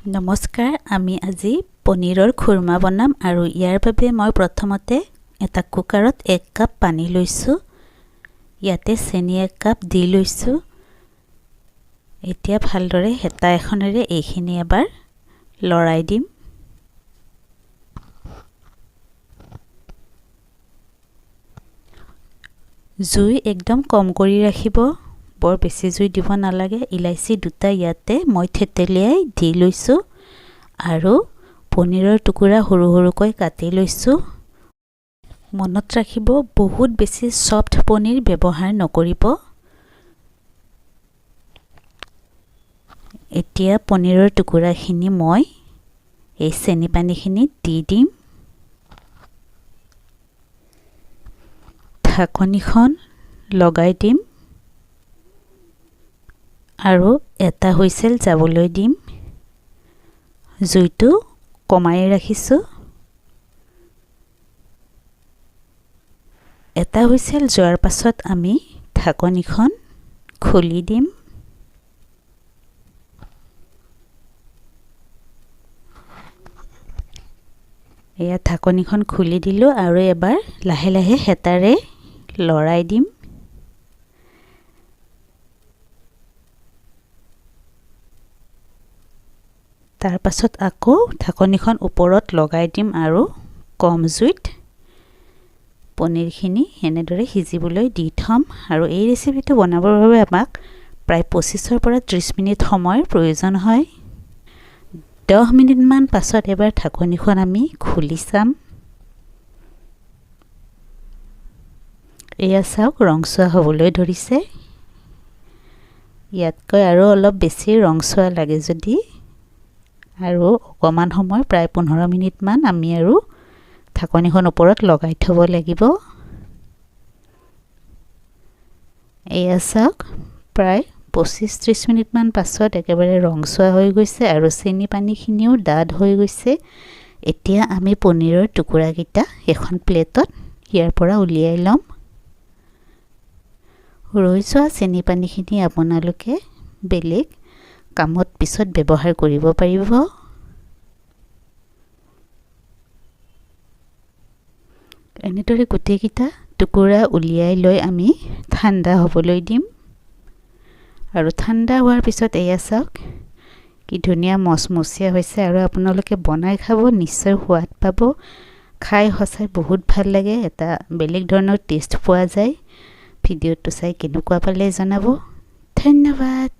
নমস্কাৰ আমি আজি পনীৰৰ খুৰমা বনাম আৰু ইয়াৰ বাবে মই প্ৰথমতে এটা কুকাৰত 1 কাপ পানী লৈছো ইয়াতে চেনি 1 কাপ দি লৈছো এতিয়া ভালদৰে হেতা এখনেৰে এইখিনি এবাৰ লৰাই দিম জুই একদম কম কৰি ৰাখিব বৰ বেছি জুই দিব নালাগে ইলাইচি দুটা ইয়াতে মই থেতেলিয়াই দি লৈছো আৰু পনীৰৰ টুকুৰা সৰু সৰুকৈ কাটি লৈছো মনত ৰাখিব বহুত বেছি সফট পনীৰ ব্যৱহাৰ নকৰিব এতিয়া পনীৰৰ টুকুৰাখিনি মই এই চেনি পানীখিনি দি দিম ঢাকনিখন লগাই দিম আৰু এটা হুইসেল যাবলৈ দিম জুইটো কমাই ৰাখিছো এটা হুইসেল যোৱাৰ পাছত আমি ঢাকনিখন খুলি দিম এয়া ঢাকনিখন খুলি দিলো আৰু এবাৰ লাহে লাহে হেতাৰে লৰাই দিম তাৰ পাছত আকৌ ঢাকনিখন ওপৰত লগাই দিম আৰু কম জুইত পনীৰখিনি এনেদৰে সিজিবলৈ দি থম আৰু এই ৰেচিপিটো বনাবৰ বাবে আমাক প্ৰায় 25 পৰা 30 মিনিট সময়ৰ প্ৰয়োজন হয় 10 মিনিট মান পাছত এবাৰ ঢাকনিখন আমি খুলি চাম এয়া চাওক ৰংচোৱা হ'বলৈ ধৰিছে ইয়াতকৈ আৰু অলপ বেছি ৰংচোৱা লাগে যদি আৰু অকমান সময় প্ৰায় 15 মিনিট মান আমি আৰু ঢাকনিখন ওপৰত লগাই থব লাগিব এয়া চাওক প্ৰায় 25-30 মিনিট মান পাছত একেবাৰে ৰংচোৱা হৈ গৈছে আৰু চেনি পানীখিনিও ডাঠ হৈ গৈছে এতিয়া আমি পনীৰৰ টুকুৰাকেইটা এখন প্লেটত ইয়াৰ পৰা উলিয়াই লম ৰৈ যোৱা চেনি পানীখিনি আপোনালোকে বেলেগ কামত পিছত ব্যৱহাৰ কৰিব পাৰিব এনেদৰে গুটেকিটা টুকুৰা উলিয়াই লৈ আমি ঠাণ্ডা হ'বলৈ দিম আৰু ঠাণ্ডা হোৱাৰ পিছত এয়া চাওক কি ধুনীয়া মচমচীয়া হৈছে আৰু আপোনালোকে বনাই খাব নিশ্চয় সোৱাদ পাব খাই সঁচাই বহুত ভাল লাগে এটা বেলেগ ধৰণৰ টেষ্ট পোৱা যায় ভিডিঅ'টো চাই কেনেকুৱা পালে জনাব ধন্যবাদ